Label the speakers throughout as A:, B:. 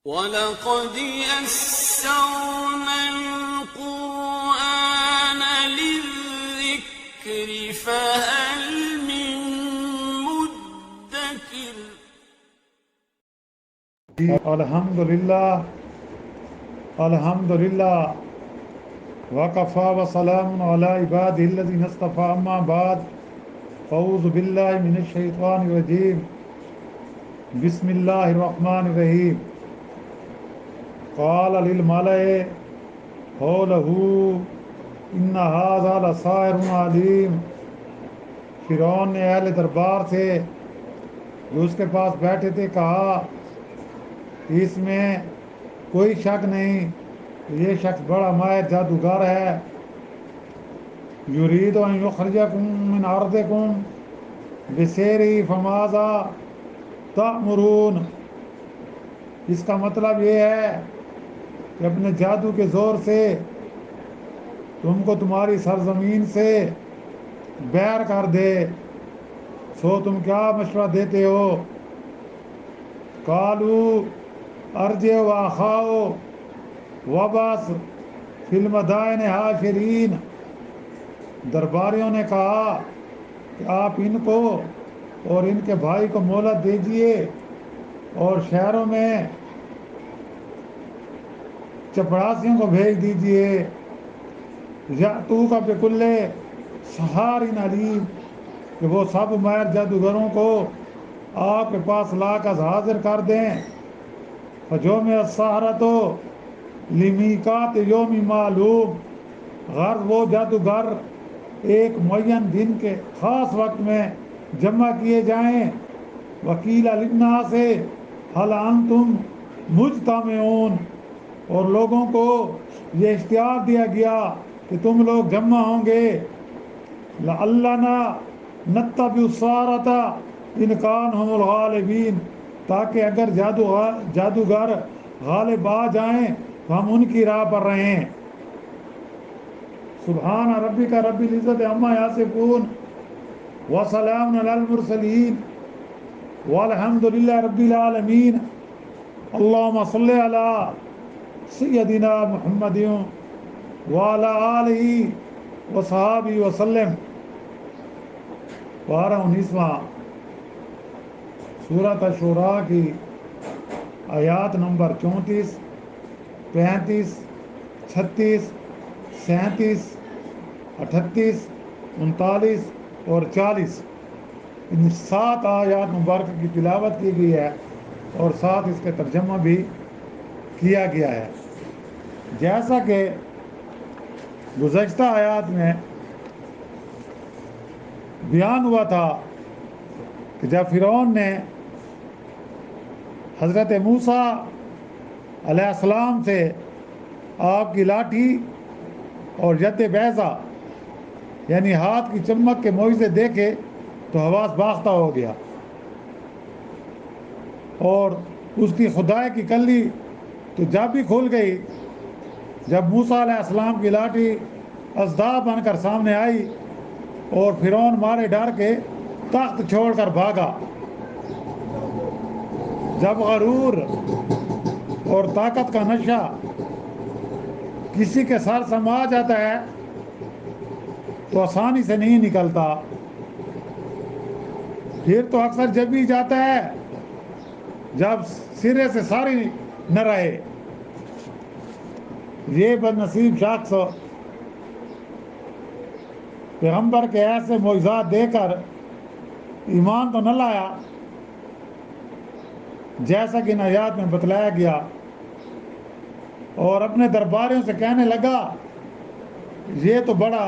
A: وَلَقَدْ يَسَّرْنَا الْقُرْآنَ لِلذِّكْرِ فَهَلْ مِن مُّدَّكِرٍ.
B: الحمدللہ وکفی وسلام علی عبادہ الذین اصطفی، اما بعد اعوذ باللہ من الشیطان الرجیم، بسم اللہ الرحمن الرحیم۔ قال للملأ حولہ ان ھذا لساحر علیم۔ فرعون نے اہل دربار سے جو اس کے پاس بیٹھے تھے کہا، اس میں کوئی شک نہیں، یہ شخص بڑا ماہر جادوگر ہے۔ یرید ان یخرجکم من ارضکم بسحرہ فماذا تأمرون۔ اس کا مطلب یہ ہے کہ اپنے جادو کے زور سے تم کو تمہاری سرزمین سے بیر کر دے، سو تم کیا مشورہ دیتے ہو؟ قالوا ارجع واخاه وابعث فی المدائن حاشرین۔ درباریوں نے کہا کہ آپ ان کو اور ان کے بھائی کو مہلت دیجیے اور شہروں میں چپڑاسیوں کو بھیج دیجیے، یأتوک بکل سحار علیم، کہ وہ سب ماہر جادوگروں کو آپ کے پاس لا کر حاضر کر دیں۔ فجمع السحرۃ لمیقات یوم معلوم۔ غرض وہ جادوگر ایک معین دن کے خاص وقت میں جمع کیے جائیں۔ وقیل للناس ھل انتم مجتمعون، اور لوگوں کو یہ اشتہار دیا گیا کہ تم لوگ جمع ہوں گے۔ لعلنا نتبع السحرۃ ان کانوا ھم الغالبین، تاکہ اگر جادوگر غالب آ جائیں تو ہم ان کی راہ پر رہیں۔ سبحان ربک رب العزۃ عما یصفون وسلام علی المرسلین والحمد للہ رب العالمین۔ اللہم صلی علی سیدنا محمد وعلی آلہ وصحابہ وسلم۔ 19واں سورۃ الشعراء کی آیات نمبر 34، 35، 36، 37، 38، 39 اور 40، ان 7 آیات مبارکہ کی تلاوت کی گئی ہے اور ساتھ اس کا ترجمہ بھی کیا گیا ہے۔ جیسا کہ گزشتہ آیات میں بیان ہوا تھا کہ جب فرعون نے حضرت موسیٰ علیہ السلام سے آپ کی لاٹھی اور ید بیضا یعنی ہاتھ کی چمک کے معجزے دیکھے تو حواس باختہ ہو گیا، اور اس کی خدائی کی کلی تو جب بھی کھل گئی جب موسیٰ علیہ السلام کی لاٹھی اژدہا بن کر سامنے آئی اور فرعون مارے ڈر کے تخت چھوڑ کر بھاگا۔ جب غرور اور طاقت کا نشہ کسی کے سر سما جاتا ہے تو آسانی سے نہیں نکلتا، پھر تو اکثر جب بھی جاتا ہے جب سرے سے ساری نہ رہے۔ یہ بد نصیب شخص پیغمبر کے ایسے معجزات دے کر ایمان تو نہ لایا جیسا کہ ان آیات میں بتلایا گیا، اور اپنے درباریوں سے کہنے لگا یہ تو بڑا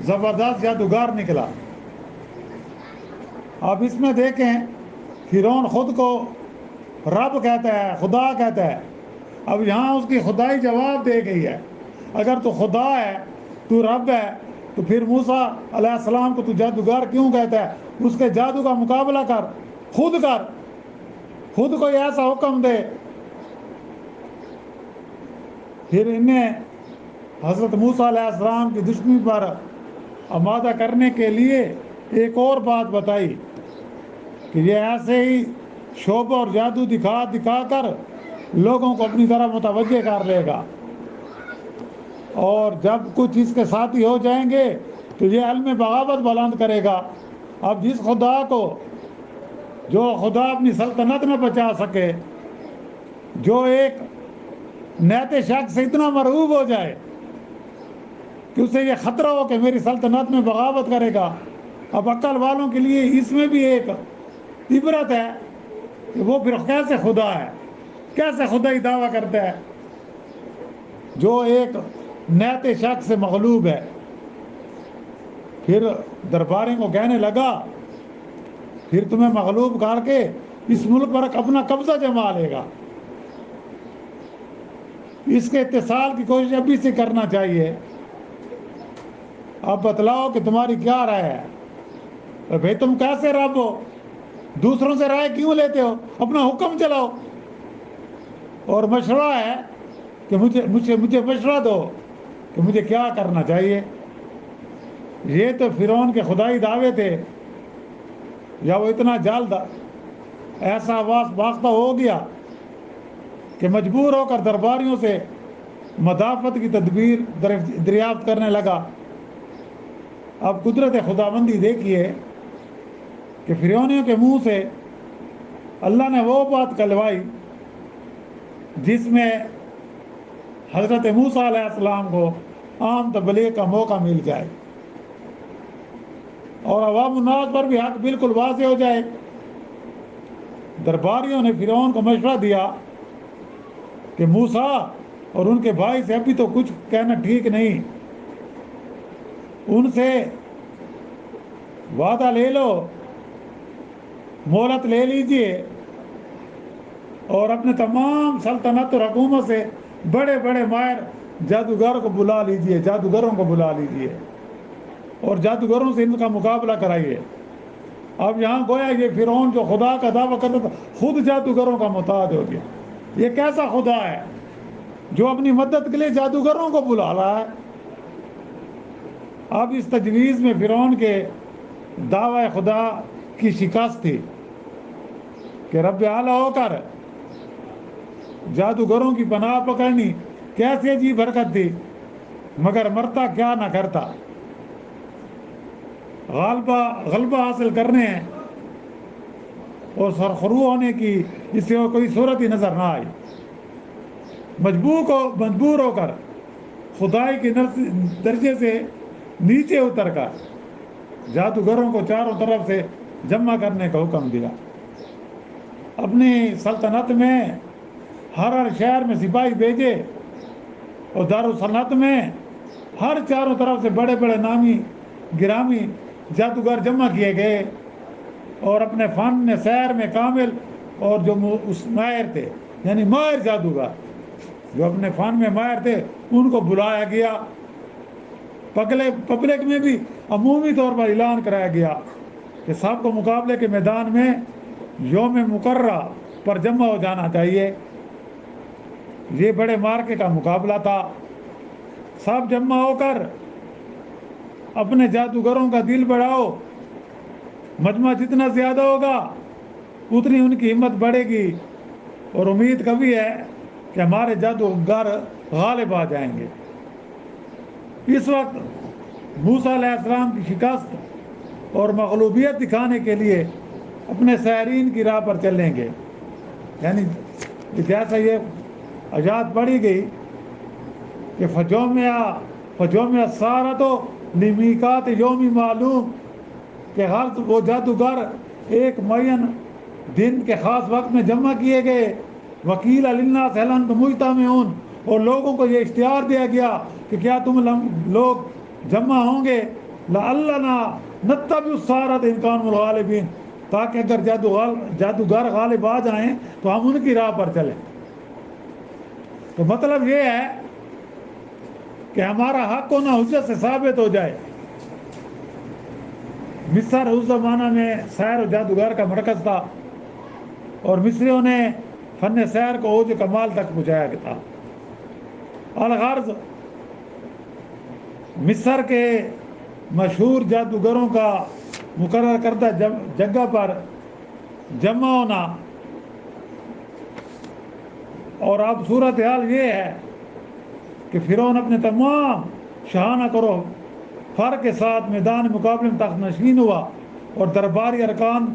B: زبردست جادوگر نکلا۔ اب اس میں دیکھیں فرعون خود کو رب کہتا ہے، خدا کہتا ہے۔ اب یہاں اس کی خدائی جواب دے گئی ہے، اگر تو خدا ہے، تو رب ہے، تو پھر موسیٰ علیہ السلام کو تو جادوگر کیوں کہتا ہے؟ اس کے جادو کا مقابلہ کر، خود کوئی ایسا حکم دے۔ پھر انہیں حضرت موسیٰ علیہ السلام کی دشمنی پر آمادہ کرنے کے لیے ایک اور بات بتائی کہ یہ ایسے ہی شعبہ اور جادو دکھا دکھا کر لوگوں کو اپنی طرف متوجہ کر لے گا، اور جب کچھ اس کے ساتھی ہو جائیں گے تو یہ علم بغاوت بلند کرے گا۔ اب جس خدا کو، جو خدا اپنی سلطنت میں بچا سکے، جو ایک نیت شک سے اتنا مرعوب ہو جائے کہ اسے یہ خطرہ ہو کہ میری سلطنت میں بغاوت کرے گا، اب عقل والوں کے لیے اس میں بھی ایک عبرت ہے کہ وہ پھر کیسے خدا ہے، کیسے خدائی دعویٰ کرتا ہے، جو ایک نیت شک سے مغلوب ہے۔ پھر درباری کو کہنے لگا پھر تمہیں مغلوب کر کے اس ملک پر اپنا قبضہ جما لے گا، اس کے اتصال کی کوشش ابھی سے کرنا چاہیے۔ اب بتلاؤ کہ تمہاری کیا رائے ہے؟ بھائی تم کیسے رب ہو؟ دوسروں سے رائے کیوں لیتے ہو؟ اپنا حکم چلاؤ، اور مشورہ ہے کہ مجھے مشورہ دو کہ مجھے کیا کرنا چاہیے۔ یہ تو فرعون کے خدائی دعوے تھے، یا وہ اتنا جلد ایسا واختہ ہو گیا کہ مجبور ہو کر درباریوں سے مدافعت کی تدبیر دریافت کرنے لگا۔ اب قدرت خداوندی دیکھیے کہ فرعونیوں کے منہ سے اللہ نے وہ بات کلوائی جس میں حضرت موسیٰ علیہ السلام کو عام تبلیغ کا موقع مل جائے اور عوام الناس پر بھی حق بالکل واضح ہو جائے۔ درباریوں نے فرعون کو مشورہ دیا کہ موسیٰ اور ان کے بھائی سے ابھی تو کچھ کہنا ٹھیک نہیں، ان سے وعدہ لے لو، مہلت لے لیجئے، اور اپنے تمام سلطنت اور حکومت سے بڑے بڑے ماہر جادوگروں کو بلا لیجئے اور جادوگروں سے ان کا مقابلہ کرائیے۔ اب یہاں گویا یہ فرعون جو خدا کا دعویٰ کرتا تھا خود جادوگروں کا محتاج ہو گیا۔ یہ کیسا خدا ہے جو اپنی مدد کے لیے جادوگروں کو بلا رہا ہے؟ اب اس تجویز میں فرعون کے دعوی خدا کی شکست تھی کہ رب اعلیٰ ہو کر جادوگروں کی پناہ پکڑنی کیسی عجیب حرکت تھی، مگر مرتا کیا نہ کرتا، غلبہ حاصل کرنے اور سرخرو ہونے کی اس سے کوئی صورت ہی نظر نہ آئی۔ مجبور ہو کر خدائی کے درجے سے نیچے اتر کر جادوگروں کو چاروں طرف سے جمع کرنے کا حکم دیا۔ اپنی سلطنت میں ہر شہر میں سپاہی بھیجے اور دارالسلطنت میں ہر چاروں طرف سے بڑے بڑے نامی گرامی جادوگر جمع کیے گئے، اور اپنے فن سیر میں کامل اور جو ماہر تھے، یعنی ماہر جادوگر جو اپنے فن میں ماہر تھے، ان کو بلایا گیا۔ پبلک میں بھی عمومی طور پر اعلان کرایا گیا کہ سب کو مقابلے کے میدان میں یوم مقررہ پر جمع ہو جانا چاہیے۔ یہ بڑے مارکے کا مقابلہ تھا۔ سب جمع ہو کر اپنے جادوگروں کا دل بڑھاؤ، مجمع جتنا زیادہ ہوگا اتنی ان کی ہمت بڑھے گی، اور امید کبھی ہے کہ ہمارے جادوگر غالب آ جائیں گے۔ اس وقت موسیٰ علیہ السلام کی شکست اور مغلوبیت دکھانے کے لیے اپنے سائرین کی راہ پر چلیں گے، یعنی جیسا یہ آیات پڑھی گئی کہ فجومیا سارا تو لمیقات یومی معلوم، کہ ہر وہ جادوگر ایک معین دن کے خاص وقت میں جمع کیے گئے۔ وکیل للناس هل انتم مجتمعون، اور لوگوں کو یہ اختیار دیا گیا کہ کیا تم لوگ جمع ہوں گے، لعلنا نتبع السحرۃ ان کانوا الغالبین، تاکہ اگر جادوگر غالب آ جائیں تو ہم ان کی راہ پر چلیں۔ تو مطلب یہ ہے کہ ہمارا حق ہونا حجت سے ثابت ہو جائے۔ مصر اس زمانہ میں سحر و جادوگر کا مرکز تھا، اور مصریوں نے فن سحر کو اوج کمال تک پہنچایا تھا۔ الغرض مصر کے مشہور جادوگروں کا مقرر کردہ جگہ پر جمع ہونا اور اب صورتحال یہ ہے کہ فرعون اپنے تمام شاہانہ کرو فر کے ساتھ میدان مقابلے میں تخت نشین ہوا، اور درباری ارکان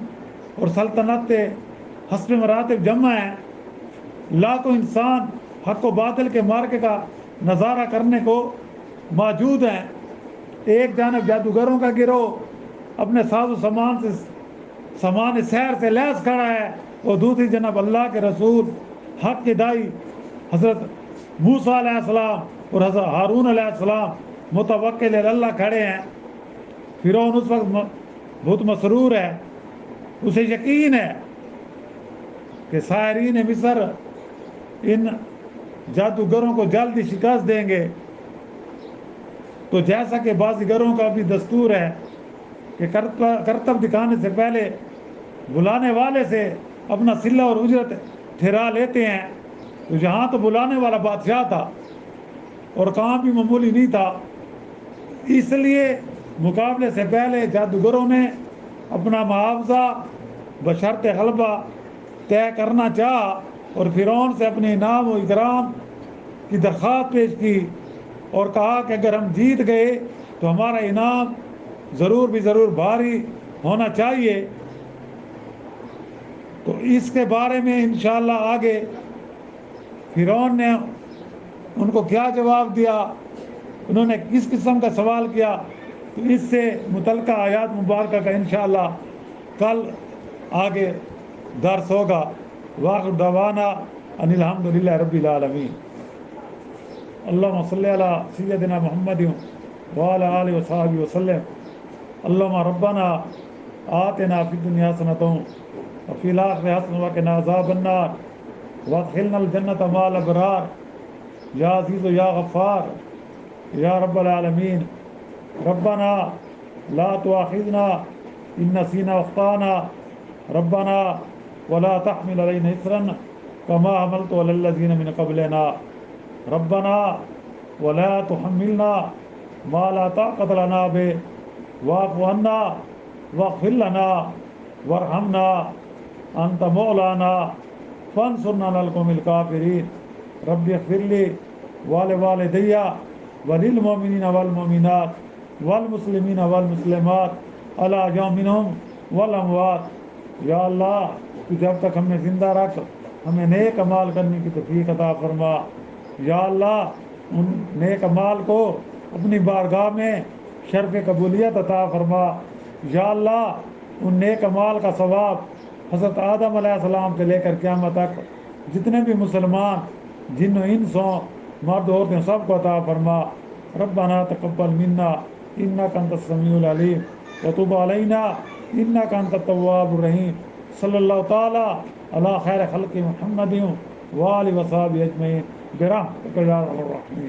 B: اور سلطنت حسب مراتب جمع ہیں، لاکھوں انسان حق و باطل کے مارکے کا نظارہ کرنے کو موجود ہیں۔ ایک جانب جادوگروں کا گروہ اپنے ساز و سامان سحر سے لیس کھڑا ہے، اور دوسری جانب اللہ کے رسول حق کے دائی حضرت موسیٰ علیہ السلام اور حضرت ہارون علیہ السلام متوکل اللہ کھڑے ہیں۔ فرعون اس وقت بہت مسرور ہے، اسے یقین ہے کہ ساحرین مصر ان جادوگروں کو جلد ہی شکست دیں گے۔ تو جیسا کہ بازیگروں کا بھی دستور ہے کہ کرتب دکھانے سے پہلے بلانے والے سے اپنا صلہ اور اجرت ٹھہرا لیتے ہیں، تو یہاں تو بلانے والا بادشاہ تھا اور کام بھی معمولی نہیں تھا، اس لیے مقابلے سے پہلے جادوگروں نے اپنا معاوضہ بشرط غلبہ طے کرنا چاہا، اور فرعون سے اپنے انعام و اکرام کی درخواست پیش کی، اور کہا کہ اگر ہم جیت گئے تو ہمارا انعام ضرور بھی ضرور بھاری ہونا چاہیے۔ تو اس کے بارے میں انشاءاللہ آگے فرعون نے ان کو کیا جواب دیا، انہوں نے کس قسم کا سوال کیا، تو اس سے متعلقہ آیات مبارکہ کا انشاءاللہ کل آگے درس ہوگا۔ وآخر دعوانا ان الحمدللہ رب العالمین۔ اللہم صلی علی سیدنا محمد وعلی آلہ وصحبہ وسلم۔ اللہم ربنا آتنا فی الدنیا حسنۃ وفی الآخرۃ حسنۃ وقنا عذاب النار وادخلنا الجنۃ مع الابرار یا عزیز یا غفار یا رب العالمین۔ ربنا لا تؤاخذنا ان نسینا واخطأنا ربنا ولا تحمل علينا إصرا كما حملت على الذين من قبلنا ربنا ولا تحملنا ما لا طاقة لنا به واعف عنا واغفر لنا وارحمنا أنت مولانا فانصرنا على القوم الكافرين رب اغفر لي ولوالدي وللمؤمنين والمؤمنات والمسلمین والمسلمات الاحیاء منہم والاموات۔ یا اللہ تو جب تک ہمیں زندہ رکھ ہمیں نیک اعمال کرنے کی توفیق عطا فرما۔ یا اللہ ان نیک اعمال کو اپنی بارگاہ میں شرف قبولیت عطا فرما۔ یا اللہ ان نیک اعمال کا ثواب حضرت آدم علیہ السلام سے لے کر قیامت تک جتنے بھی مسلمان جن و انسوں مرد عورتیں سب کو عطا فرما۔ ربنا تقبل منا انک انت السمیع العلیم وتب علینا انک انت التواب الرحیم۔ صلی اللہ تعالی علی خیر خلق محمد وآلہ وصحبہ اجمعین برحمتک یا ارحم الراحمین۔